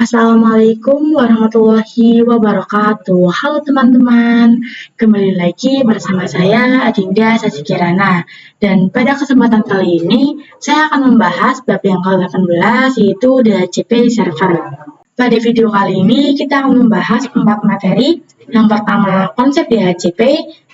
Assalamualaikum warahmatullahi wabarakatuh. Halo teman-teman, kembali lagi bersama saya Adinda Sasi Kirana. Dan pada kesempatan kali ini, saya akan membahas bab yang ke-18 yaitu DHCP server. Pada video kali ini, kita akan membahas 4 materi. Yang pertama, konsep DHCP.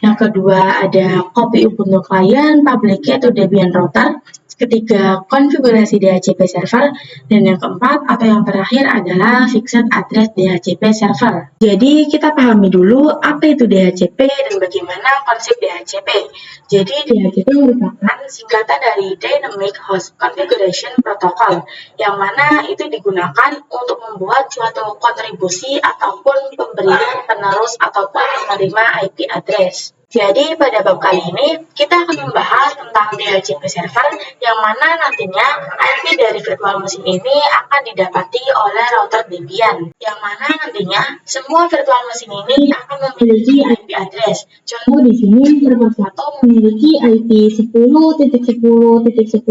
Yang kedua, ada copy Ubuntu Client, public key atau Debian router. Ketiga, konfigurasi DHCP server. Dan yang keempat atau yang terakhir adalah fixed address DHCP server. Jadi kita pahami dulu apa itu DHCP dan bagaimana konsep DHCP. Jadi DHCP merupakan singkatan dari Dynamic Host Configuration Protocol, yang mana itu digunakan untuk membuat suatu kontribusi ataupun pemberian penerus ataupun penerima IP address. Jadi pada bab kali ini kita akan membahas tentang DHCP server yang mana nantinya IP dari virtual machine ini akan didapati oleh router Debian, yang mana nantinya semua virtual machine ini akan memiliki IP address. Contoh di sini server 1 memiliki IP 10.10.10.2,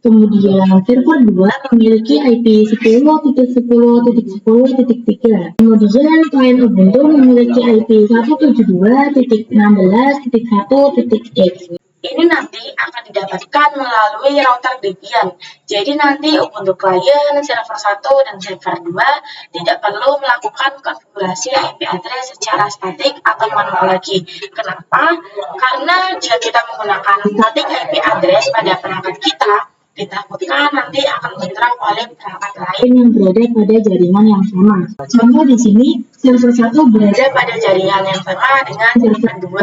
kemudian server 2 memiliki IP 10.10.10.3. Kemudian klien Ubuntu memiliki IP 172.16.1.x. Ini nanti akan didapatkan melalui router Debian. Jadi nanti Ubuntu Client, server 1 dan server 2 tidak perlu melakukan konfigurasi IP address secara statik atau manual lagi. Kenapa? Karena jika kita menggunakan static IP address pada perangkat kita, ditakutkan nanti akan bentrok oleh perangkat lain yang berada pada jaringan yang sama. Contoh di sini, server 1 berada pada jaringan yang sama dengan server 2.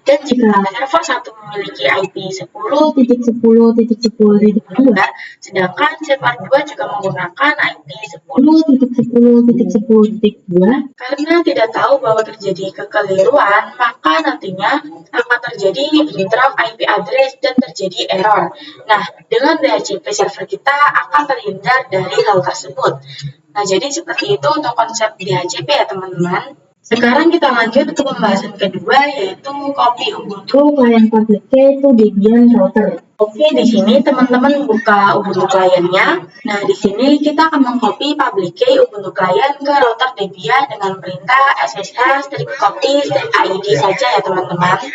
Dan jika server 1 memiliki IP 10.10.10.2, sedangkan server 2 juga menggunakan IP 10.10.10.2, karena tidak tahu bahwa terjadi kekeliruan, maka nantinya akan terjadi bentrok IP address dan terjadi error. Nah, dengan DHCP server kita akan terhindar dari hal tersebut. Nah, jadi seperti itu untuk konsep DHCP ya teman-teman. Sekarang kita lanjut ke pembahasan kedua, yaitu copy Ubuntu Client Public Key to Debian Router. Oke, di sini teman-teman buka Ubuntu Client-nya. Nah, di sini kita akan mengcopy public key Ubuntu Client ke router Debian dengan perintah ssh-copy-id saja ya teman-teman.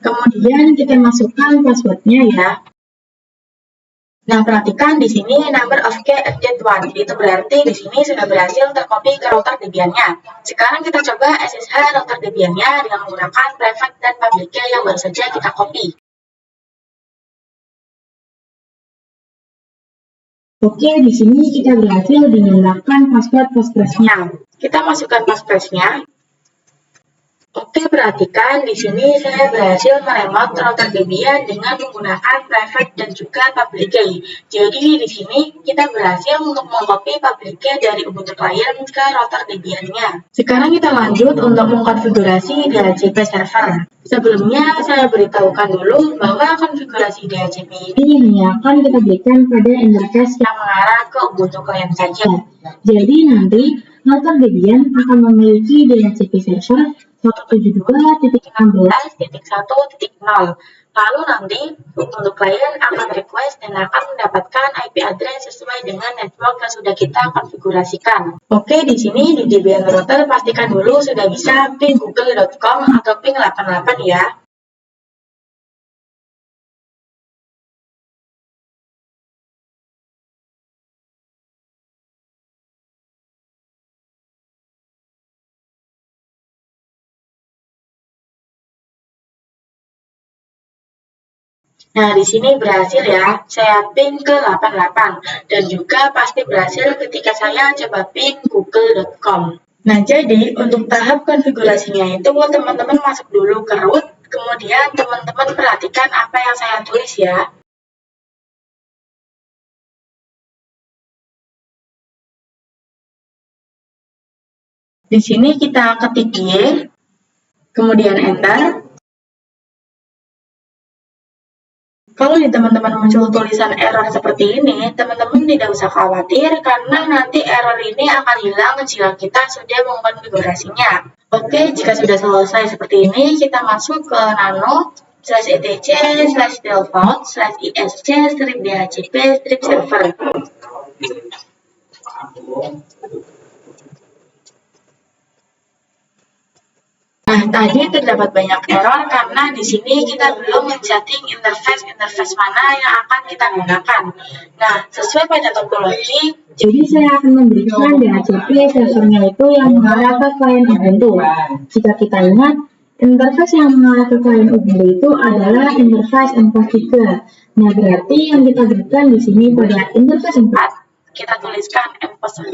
Kemudian kita masukkan passwordnya ya. Nah, perhatikan di sini number of key update 1. Itu berarti di sini sudah berhasil tercopy ke router Debian-nya. Sekarang kita coba SSH router Debian-nya dengan menggunakan private dan public key yang baru saja kita copy. Oke, di sini kita berhasil menyalakan password Postgres-nya. Kita masukkan Postgres-nya. Oke, perhatikan di sini saya berhasil meremote router Debian dengan menggunakan private dan juga public key. Jadi di sini kita berhasil untuk mengcopy public key dari Ubuntu Client ke router Debian-nya. Sekarang kita lanjut untuk mengkonfigurasi DHCP server. Sebelumnya saya beritahukan dulu bahwa konfigurasi DHCP ini hanya akan kita berikan pada interface yang mengarah ke Ubuntu Client saja. Jadi nanti router Debian akan memiliki DHCP server 172.16.1.0. Lalu nanti Ubuntu Client akan request dan akan mendapatkan IP address sesuai dengan network yang sudah kita konfigurasikan. Oke, di sini di Debian Router pastikan dulu sudah bisa ping google.com atau ping 88 ya. Nah, di sini berhasil ya, saya ping ke 88 dan juga pasti berhasil ketika saya coba ping google.com. Nah, jadi untuk tahap konfigurasinya itu teman-teman masuk dulu ke root, kemudian teman-teman perhatikan apa yang saya tulis ya. Di sini kita ketik Y, kemudian enter. Kalau di teman-teman muncul tulisan error seperti ini, teman-teman tidak usah khawatir karena nanti error ini akan hilang jika kita sudah mengkonfigurasinya. Oke, jika sudah selesai seperti ini, kita masuk ke nano, /etc/default/isc/dhcp/server. Nah, tadi terdapat banyak error karena di sini kita belum men-setting interface mana yang akan kita gunakan. Nah, sesuai pada topologi, jadi saya akan memberikan DHCP servernya itu yang mengarah ke klien Ubuntu. Jika kita ingat, interface yang mengarah ke klien Ubuntu itu adalah interface M+3. Nah, berarti yang kita berikan di sini pada interface 4, kita tuliskan M+9.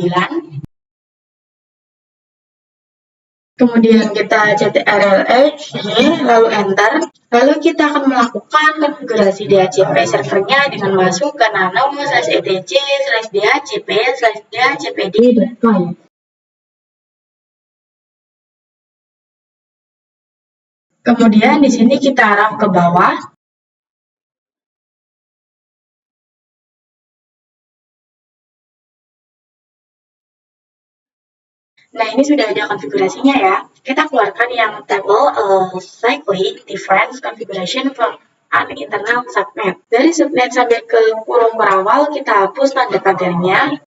Kemudian kita ctrl+X, lalu enter. Lalu kita akan melakukan konfigurasi DHCP servernya dengan masuk ke nano/etc/dhcp/dhcpd.com. Kemudian di sini kita arah ke bawah. Nah, ini sudah ada konfigurasinya ya. Kita keluarkan yang table slightly different configuration from an internal subnet. Dari subnet sampai ke kurung berawal, kita hapus tanda pagarnya.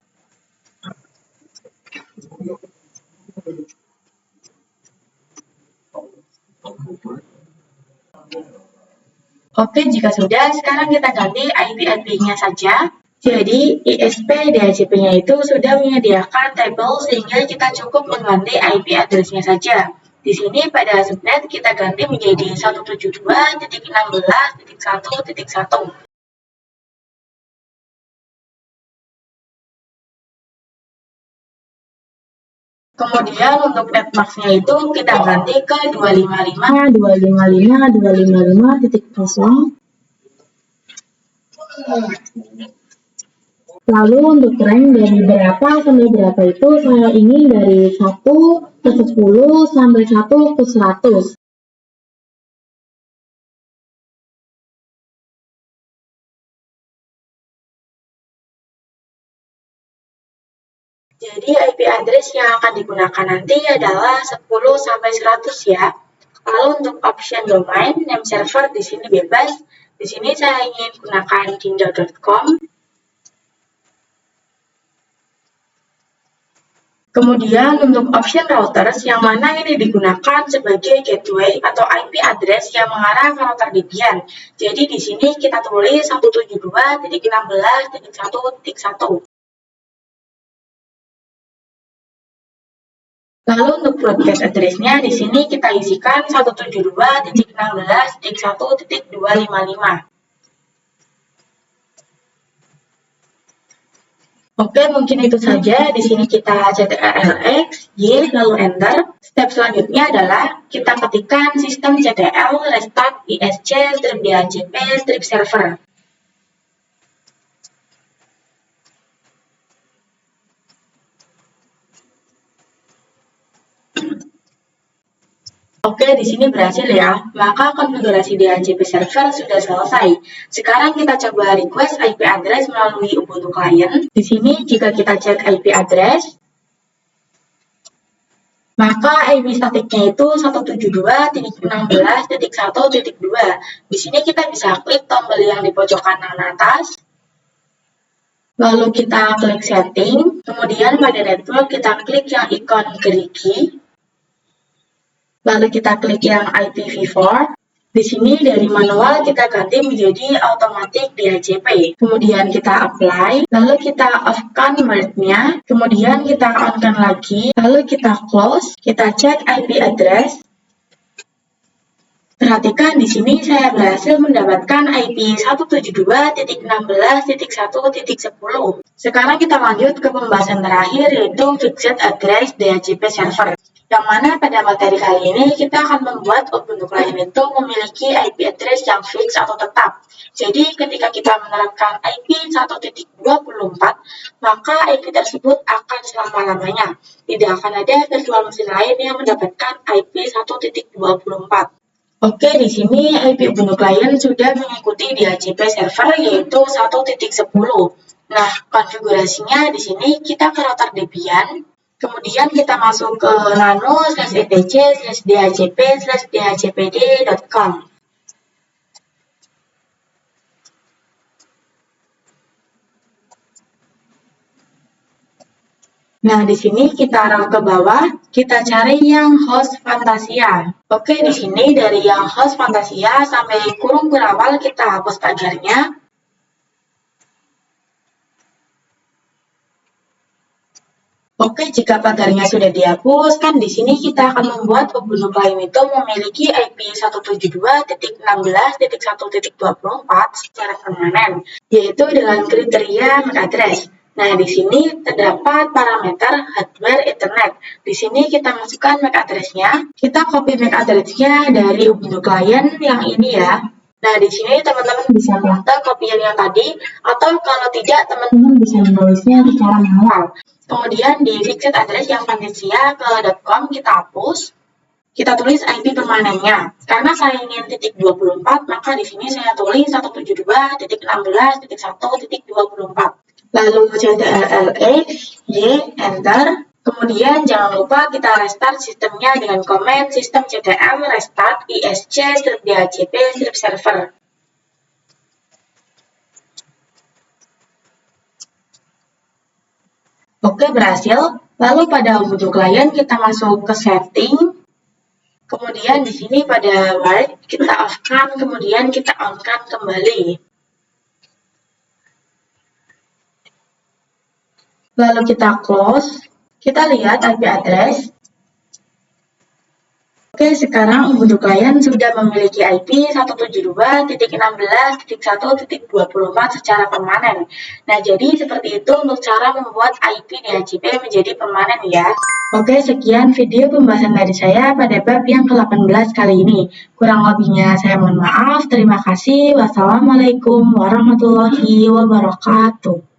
Oke, jika sudah, sekarang kita ganti IP-nya saja. Jadi, ISP DHCP-nya itu sudah menyediakan table sehingga kita cukup mengganti IP address-nya saja. Di sini pada subnet kita ganti menjadi 172.16.1.1. Kemudian untuk netmask-nya itu kita ganti ke 255.255.255.0. Lalu untuk rank dari berapa sampai berapa itu saya ingin dari 1 ke 10 sampai 1 ke 100. Jadi IP address yang akan digunakan nanti adalah 10 sampai 100 ya. Lalu untuk option domain, name server di sini bebas. Di sini saya ingin gunakan dinda.com. Kemudian untuk option routers yang mana ini digunakan sebagai gateway atau IP address yang mengarah ke router Debian. Jadi di sini kita tulis 172.16.1.1. Lalu untuk broadcast address-nya di sini kita isikan 172.16.1.255. Oke, mungkin itu saja. Di sini kita ctrl+X, Y, lalu enter. Step selanjutnya adalah kita ketikkan sistem ctl restart isc/dhcp/server. Oke, di sini berhasil ya. Maka konfigurasi DHCP server sudah selesai. Sekarang kita coba request IP address melalui Ubuntu Client. Di sini jika kita cek IP address, maka IP statiknya itu 172.16.1.2. Di sini kita bisa klik tombol yang di pojok kanan atas. Lalu kita klik setting. Kemudian pada network kita klik yang ikon gerigi. Lalu kita klik yang IPv4. Di sini dari manual kita ganti menjadi automatic DHCP. Kemudian kita apply, lalu kita off-kan merge-nya, kemudian kita on-kan lagi, lalu kita close, kita cek IP address. Perhatikan di sini saya berhasil mendapatkan IP 172.16.1.10. Sekarang kita lanjut ke pembahasan terakhir yaitu fixed address DHCP server. Yang mana pada materi kali ini kita akan membuat Ubuntu Client itu memiliki IP address yang fix atau tetap. Jadi ketika kita menerapkan IP 1.24, maka IP tersebut akan selama-lamanya. Tidak akan ada virtual mesin lain yang mendapatkan IP 1.24. Oke, di sini IP Ubuntu Client sudah mengikuti DHCP server yaitu 1.10. Nah, konfigurasinya di sini kita ke router Debian. Kemudian kita masuk ke nano/etc/dhcp/dhcpd.com. Nah, di sini kita arah ke bawah, kita cari yang host Fantasia. Oke, di sini dari yang host Fantasia sampai kurung berawal kita hapus pagarnya. Oke, jika pagarnya sudah dihapus, kan di sini kita akan membuat Ubuntu Client itu memiliki IP 172.16.1.24 secara permanen, yaitu dengan kriteria MAC address. Nah, di sini terdapat parameter hardware Ethernet. Di sini kita masukkan MAC address-nya. Kita copy MAC address-nya dari Ubuntu Client yang ini ya. Nah, di sini teman-teman bisa praktek kopian yang tadi, atau kalau tidak, teman-teman bisa menulisnya secara manual. Kemudian di fixed address yang Fantasia ke .com kita hapus. Kita tulis IP permanennya. Karena saya ingin titik 24, maka di sini saya tulis 172.16.1.24. Lalu ctrl-x, y, enter. Kemudian jangan lupa kita restart sistemnya dengan command system ctm restart isc -dhcp -server. Oke, berhasil. Lalu pada Ubuntu Client kita masuk ke setting. Kemudian di sini pada white kita off-kan, kemudian kita on-kan kembali. Lalu kita close. Kita lihat IP address. Oke, sekarang Ubuntu Client sudah memiliki IP 172.16.1.24 secara permanen. Nah, jadi seperti itu untuk cara membuat IP DHCP menjadi permanen ya. Oke, sekian video pembahasan dari saya pada bab yang ke-18 kali ini. Kurang lebihnya saya mohon maaf. Terima kasih. Wassalamualaikum warahmatullahi wabarakatuh.